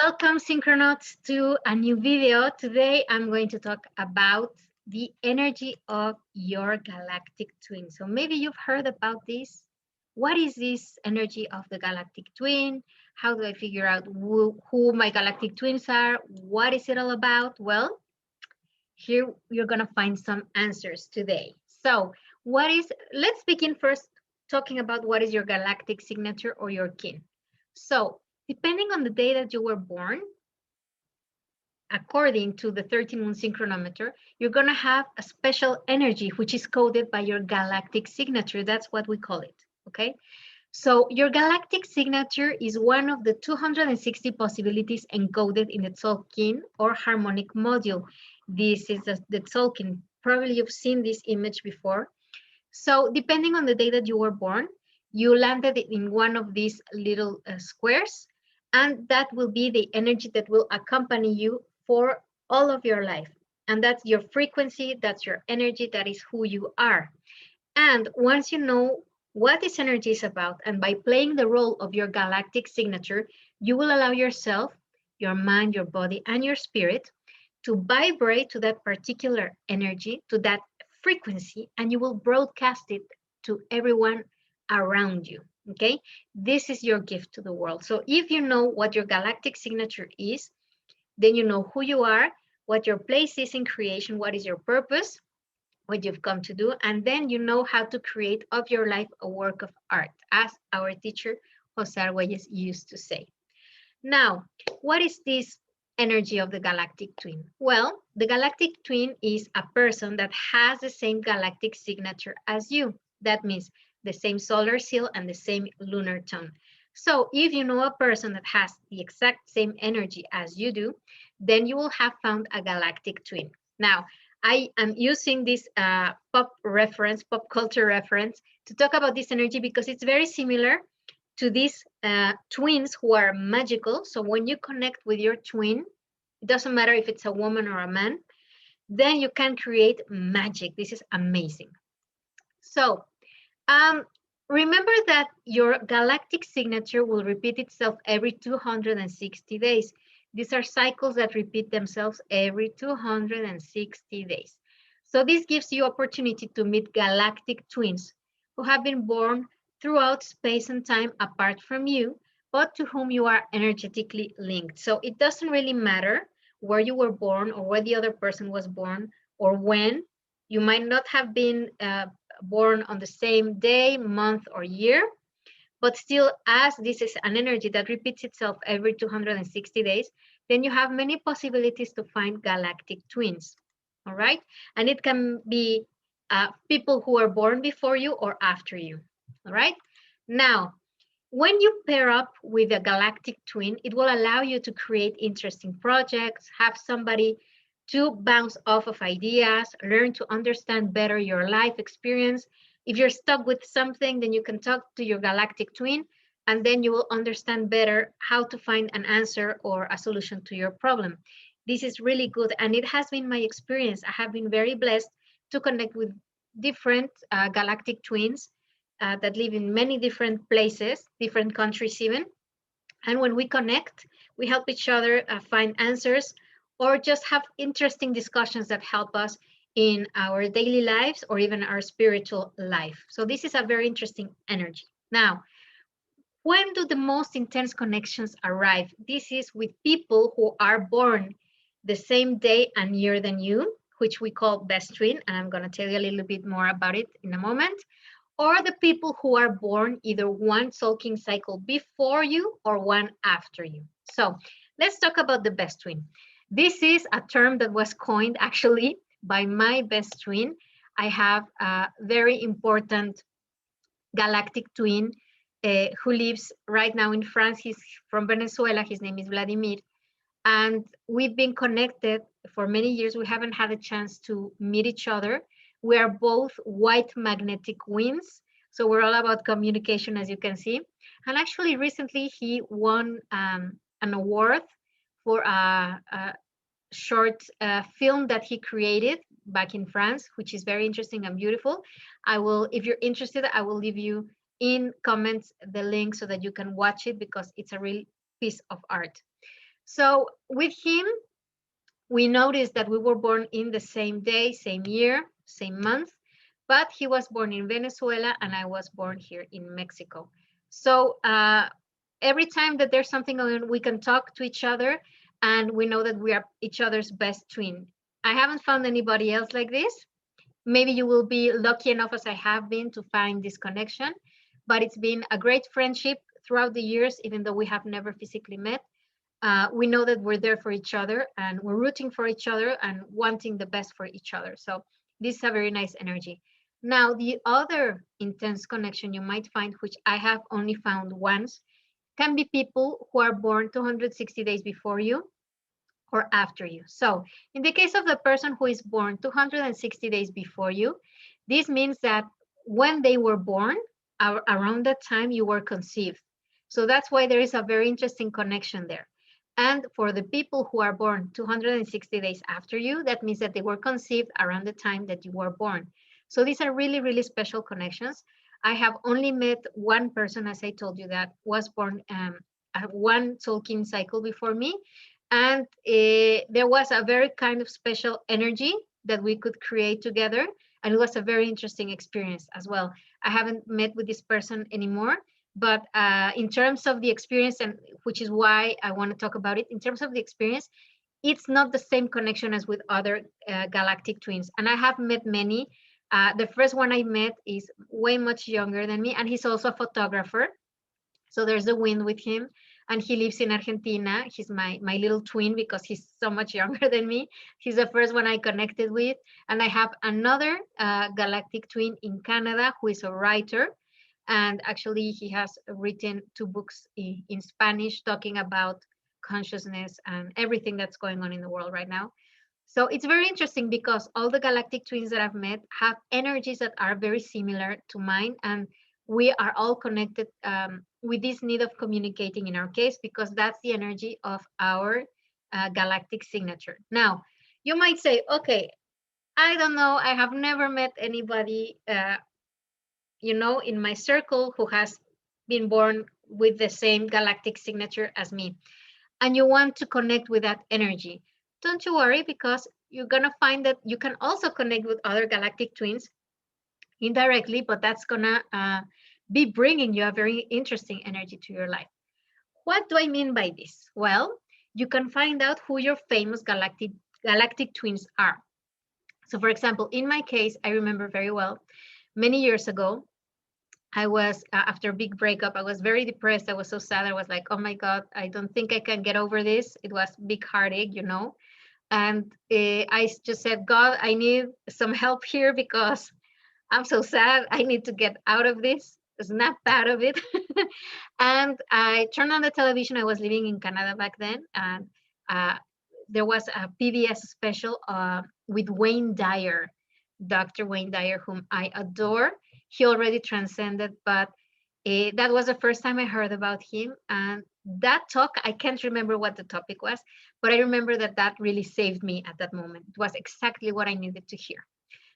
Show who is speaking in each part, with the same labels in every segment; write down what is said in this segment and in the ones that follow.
Speaker 1: Welcome, Synchronauts, to a new video. Today, I'm going to talk about the energy of your galactic twin. So maybe you've heard about this. What is this energy of the galactic twin? How do I figure out who my galactic twins are? What is it all about? Well, here you're going to find some answers today. So let's begin first talking about what is your galactic signature or your kin. So depending on the day that you were born, according to the 13 moon synchronometer, you're going to have a special energy which is coded by your galactic signature. That's what we call it. Okay. So your galactic signature is one of the 260 possibilities encoded in the Tzolk'in or harmonic module. This is the Tzolk'in. Probably you've seen this image before. So depending on the day that you were born, you landed in one of these little squares, and that will be the energy that will accompany you for all of your life. And that's your frequency, that's your energy, that is who you are. And once you know what this energy is about, and by playing the role of your galactic signature, you will allow yourself, your mind, your body, and your spirit to vibrate to that particular energy, to that frequency, and you will broadcast it to everyone around you. Okay, this is your gift to the world. So if you know what your galactic signature is, then you know who you are, what your place is in creation, what is your purpose, what you've come to do, and then you know how to create of your life a work of art, as our teacher Jose Arguelles used to say. Now, what is this energy of the galactic twin? Well, the galactic twin is a person that has the same galactic signature as you. That means the same solar seal and the same lunar tone. So if you know a person that has the exact same energy as you do, then you will have found a galactic twin. Now, I am using this pop culture reference to talk about this energy because it's very similar to these twins who are magical. So when you connect with your twin, it doesn't matter if it's a woman or a man, then you can create magic. This is amazing. So remember that your galactic signature will repeat itself every 260 days. These are cycles that repeat themselves every 260 days. So this gives you opportunity to meet galactic twins who have been born throughout space and time apart from you, but to whom you are energetically linked. So it doesn't really matter where you were born or where the other person was born or when. You might not have been born on the same day, month, or year, but still, as this is an energy that repeats itself every 260 days, then you have many possibilities to find galactic twins. All right. And it can be people who are born before you or after you. All right. Now, when you pair up with a galactic twin, it will allow you to create interesting projects, have somebody to bounce off of ideas, learn to understand better your life experience. If you're stuck with something, then you can talk to your galactic twin, and then you will understand better how to find an answer or a solution to your problem. This is really good, and it has been my experience. I have been very blessed to connect with different galactic twins that live in many different places, different countries even. And when we connect, we help each other find answers or just have interesting discussions that help us in our daily lives or even our spiritual life. So this is a very interesting energy. Now, when do the most intense connections arrive? This is with people who are born the same day and year than you, which we call best twin. And I'm going to tell you a little bit more about it in a moment. Or the people who are born either one sulking cycle before you or one after you. So let's talk about the best twin. This is a term that was coined actually by my best twin. I have a very important galactic twin who lives right now in France. He's from Venezuela. His name is Vladimir. And we've been connected for many years. We haven't had a chance to meet each other. We are both white magnetic twins. So we're all about communication, as you can see. And actually recently he won an award for a short film that he created back in France, which is very interesting and beautiful. I will, if you're interested, I will leave you in comments the link so that you can watch it because it's a real piece of art. So with him, we noticed that we were born in the same day, same year, same month, but he was born in Venezuela and I was born here in Mexico. So every time that there's something going on, we can talk to each other and we know that we are each other's best twin. I haven't found anybody else like this. Maybe you will be lucky enough as I have been to find this connection, but it's been a great friendship throughout the years, even though we have never physically met. We know that we're there for each other and we're rooting for each other and wanting the best for each other. So this is a very nice energy. Now, the other intense connection you might find, which I have only found once, can be people who are born 260 days before you or after you. So in the case of the person who is born 260 days before you, this means that when they were born, around that time you were conceived. So that's why there is a very interesting connection there. And for the people who are born 260 days after you, that means that they were conceived around the time that you were born. So these are really, really special connections. I have only met one person, as I told you, that was born one Tolkien cycle before me. And there was a very kind of special energy that we could create together. And it was a very interesting experience as well. I haven't met with this person anymore, but in terms of the experience, and which is why I want to talk about it, in terms of the experience, it's not the same connection as with other galactic twins. And I have met many. The first one I met is way much younger than me, and he's also a photographer. So there's a win with him, and he lives in Argentina. He's my little twin because he's so much younger than me. He's the first one I connected with. And I have another galactic twin in Canada who is a writer. And actually, he has written 2 books in Spanish talking about consciousness and everything that's going on in the world right now. So it's very interesting because all the galactic twins that I've met have energies that are very similar to mine. And we are all connected with this need of communicating in our case, because that's the energy of our galactic signature. Now, you might say, okay, I don't know, I have never met anybody, in my circle who has been born with the same galactic signature as me, and you want to connect with that energy. Don't you worry, because you're going to find that you can also connect with other galactic twins indirectly, but that's going to be bringing you a very interesting energy to your life. What do I mean by this? Well, you can find out who your famous galactic twins are. So for example, in my case, I remember very well, many years ago, I was, after a big breakup, I was very depressed. I was so sad. I was like, oh my God, I don't think I can get over this. It was big heartache, And I just said, God, I need some help here because I'm so sad. I need to get out of this, snap out of it. And I turned on the television. I was living in Canada back then. And there was a PBS special with Wayne Dyer, Dr. Wayne Dyer, whom I adore. He already transcended, but that was the first time I heard about him. And that talk, I can't remember what the topic was, but I remember that really saved me at that moment. It was exactly what I needed to hear.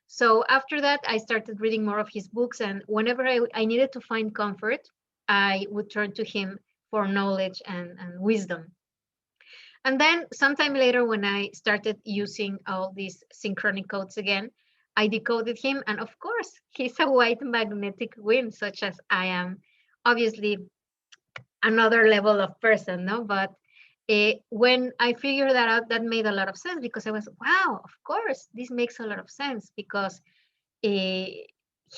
Speaker 1: So after that, I started reading more of his books. And whenever I needed to find comfort, I would turn to him for knowledge and wisdom. And then sometime later, when I started using all these synchronic codes again, I decoded him. And of course, he's a white magnetic wind, such as I am. Obviously, another level of person, no? But when I figured that out, that made a lot of sense, because I was, wow, of course, this makes a lot of sense, because he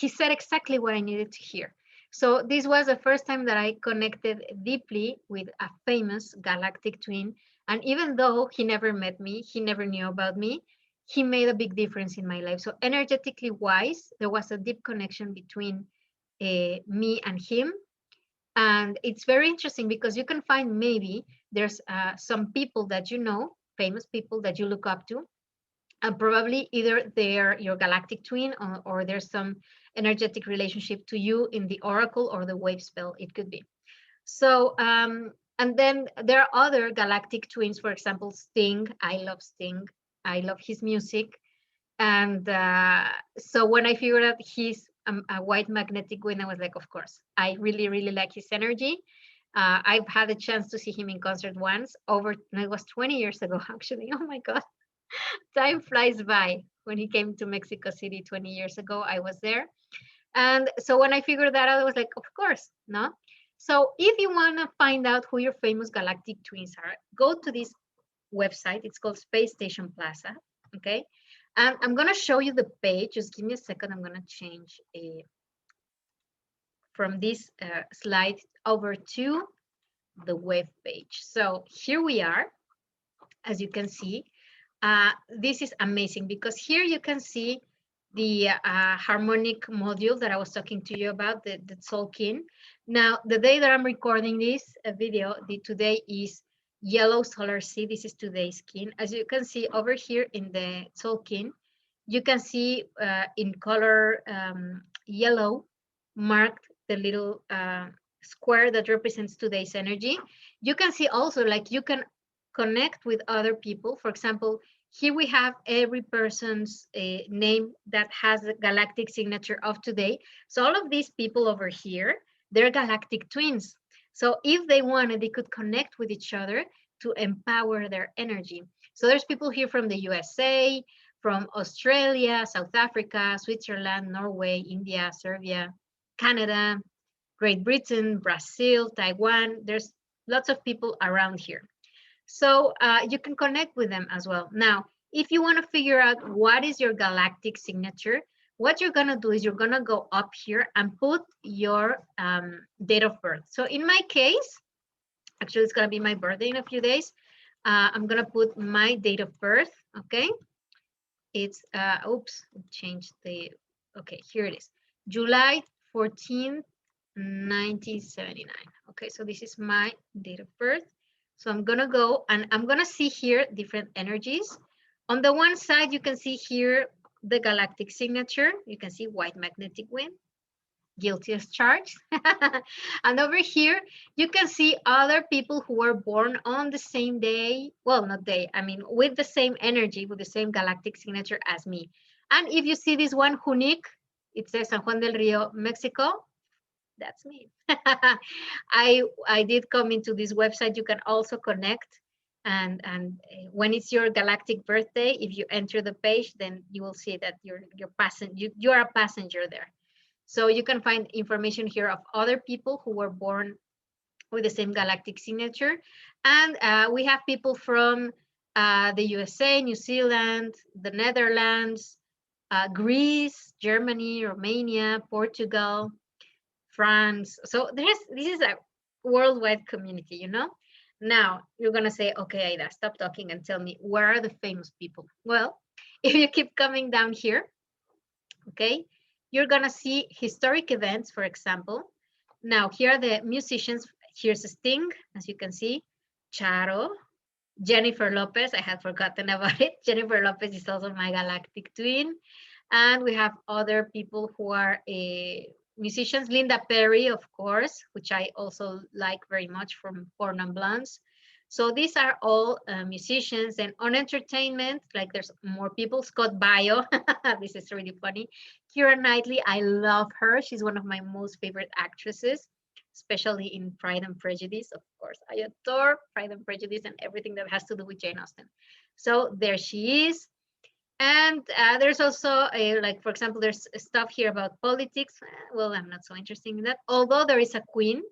Speaker 1: said exactly what I needed to hear. So this was the first time that I connected deeply with a famous galactic twin. And even though he never met me, he never knew about me, he made a big difference in my life. So energetically wise, there was a deep connection between me and him. And it's very interesting because you can find, maybe there's some people that famous people that you look up to, and probably either they're your galactic twin, or there's some energetic relationship to you in the oracle or the wave spell, it could be. So, and then there are other galactic twins, for example, Sting. I love Sting. I love his music. And so when I figured out he's a white magnetic wind, I was like, of course, I really, really like his energy. I've had a chance to see him in concert once it was 20 years ago, actually. Oh my God, time flies by. When he came to Mexico City 20 years ago, I was there. And so when I figured that out, I was like, of course, no? So if you want to find out who your famous galactic twins are, go to this website. It's called Space Station Plaza, okay? And I'm going to show you the page. Just give me a second. I'm going to change from this slide over to the web page. So here we are, as you can see. This is amazing because here you can see the harmonic module that I was talking to you about, the Tzolk'in. Now, the day that I'm recording this video, today is yellow solar sea. This is today's skin. As you can see over here in the Tzolk'in, you can see in color yellow marked the little square that represents today's energy. You can see also, like, you can connect with other people. For example, here we have every person's name that has a galactic signature of today. So all of these people over here, they're galactic twins. So if they wanted, they could connect with each other to empower their energy. So there's people here from the USA, from Australia, South Africa, Switzerland, Norway, India, Serbia, Canada, Great Britain, Brazil, Taiwan. There's lots of people around here. So you can connect with them as well. Now, if you want to figure out what is your galactic signature, what you're going to do is you're going to go up here and put your date of birth. So in my case, actually, it's going to be my birthday in a few days. I'm going to put my date of birth, okay? It's, oops, changed the, okay, here it is. July 14th, 1979. Okay, so this is my date of birth. So I'm gonna go and I'm gonna see here different energies. On the one side, you can see here the galactic signature. You can see white magnetic wind, guilty as charged. And over here, you can see other people who were born on the same day. Well, not day, I mean, with the same energy, with the same galactic signature as me. And if you see this one, Junic, it says San Juan del Rio, Mexico. That's me. I did come into this website. You can also connect, and when it's your galactic birthday, if you enter the page, then you will see that you're a passenger there. So you can find information here of other people who were born with the same galactic signature, and we have people from the USA, New Zealand, the Netherlands, Greece, Germany, Romania, Portugal, France. So this is a worldwide community, you know. Now you're gonna say, okay, Aida, stop talking and tell me, where are the famous people? Well, if you keep coming down here, okay, you're gonna see historic events, for example. Now here are the musicians. Here's Sting, as you can see, Charo, Jennifer Lopez. I had forgotten about it. Jennifer Lopez is also my galactic twin. And we have other people who are musicians. Linda Perry, of course, which I also like very much, from Four Non Blondes. So these are all musicians. And on entertainment, like, there's more people. Scott Baio, this is really funny. Keira Knightley, I love her. She's one of my most favorite actresses, especially in Pride and Prejudice. Of course, I adore Pride and Prejudice and everything that has to do with Jane Austen. So there she is. And there's also, like, for example, there's stuff here about politics. Well, I'm not so interested in that. Although there is a queen.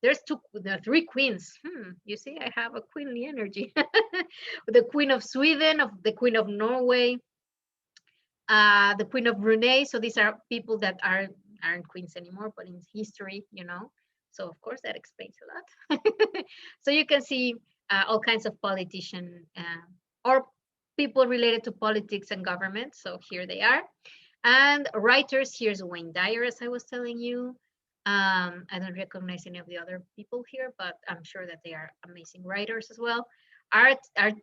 Speaker 1: There are three queens. You see, I have a queenly energy. The Queen of Sweden, the Queen of Norway, the Queen of Brunei. So these are people that aren't queens anymore, but in history, you know. So of course that explains a lot. So you can see all kinds of politicians or people related to politics and government. So here they are. And writers, here's Wayne Dyer, as I was telling you. I don't recognize any of the other people here, but I'm sure that they are amazing writers as well.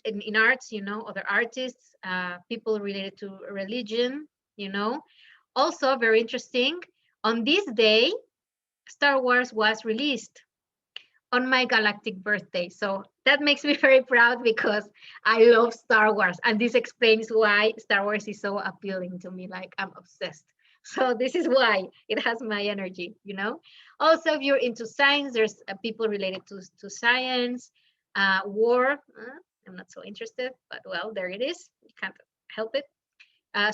Speaker 1: In arts, you know, other artists, people related to religion, you know. Also very interesting, on this day, Star Wars was released on my galactic birthday. So that makes me very proud because I love Star Wars. And this explains why Star Wars is so appealing to me. Like, I'm obsessed. So this is why it has my energy, Also, if you're into science, there's people related to science, war. I'm not so interested, but well, there it is. You can't help it.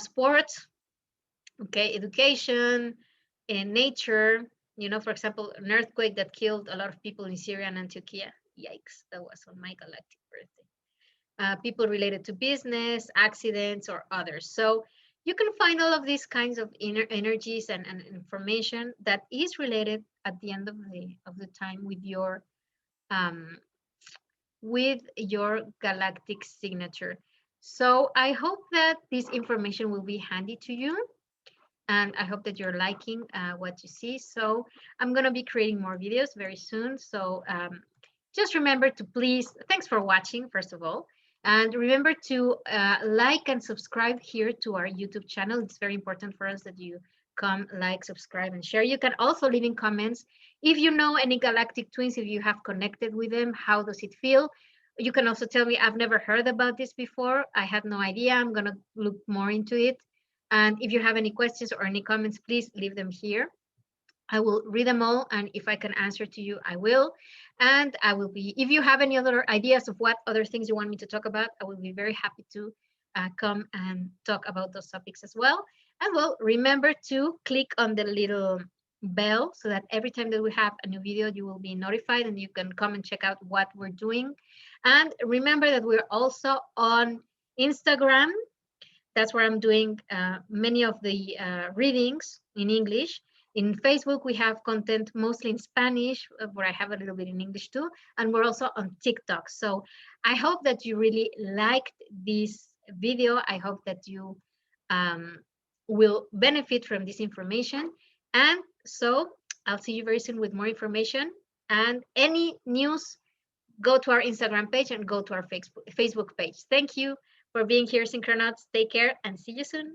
Speaker 1: Sports, okay, education, and nature. For example, an earthquake that killed a lot of people in Syria and Antioquia. Yikes, that was on my galactic birthday. People related to business, accidents, or others. So you can find all of these kinds of inner energies and information that is related at the end of the time um, with your galactic signature. So I hope that this information will be handy to you, and I hope that you're liking what you see. So I'm going to be creating more videos very soon. So just remember to please, thanks for watching, first of all. And remember to like and subscribe here to our YouTube channel. It's very important for us that you come, like, subscribe, and share. You can also leave in comments if you know any galactic twins, if you have connected with them, how does it feel? You can also tell me, I've never heard about this before. I had no idea. I'm going to look more into it. And if you have any questions or any comments, please leave them here. I will read them all, and if I can answer to you, I will. And I will be, if you have any other ideas of what other things you want me to talk about, I will be very happy to come and talk about those topics as well. And well, remember to click on the little bell so that every time that we have a new video, you will be notified and you can come and check out what we're doing. And remember that we're also on Instagram. That's where I'm doing many of the readings in English. In Facebook, we have content mostly in Spanish, where I have a little bit in English too. And we're also on TikTok. So I hope that you really liked this video. I hope that you will benefit from this information. And so I'll see you very soon with more information. And any news, go to our Instagram page and go to our Facebook page. Thank you for being here, Synchronauts. Take care and see you soon.